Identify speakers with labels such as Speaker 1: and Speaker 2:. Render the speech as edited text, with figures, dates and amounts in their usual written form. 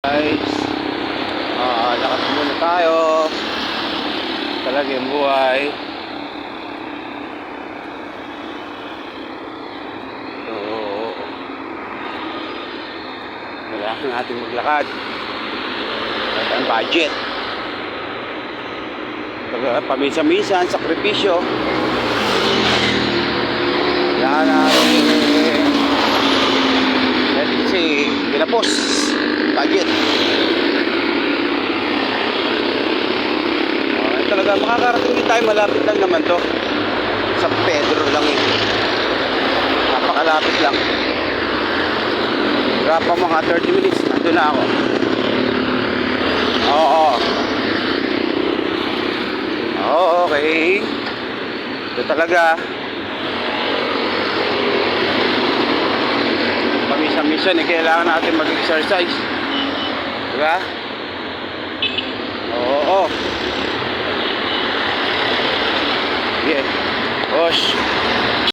Speaker 1: Guys, lakad muna tayo. Talaga yung buhay. So, kailangan natin maglakad. At ang budget. Paminsan-minsan, sakripisyo. Kailangan natin kasi pinapos budget. Talaga makakarating din tayo, malapit lang naman to. San Pedro lang eh. Napakalapit lang. Wala pa mga 30 minutes, nandun na ako. Oo. Oo, okay. Ito talaga. Paminsan-minsan eh, kailangan natin mag-exercise. Diba? Oo. Yeah. Push.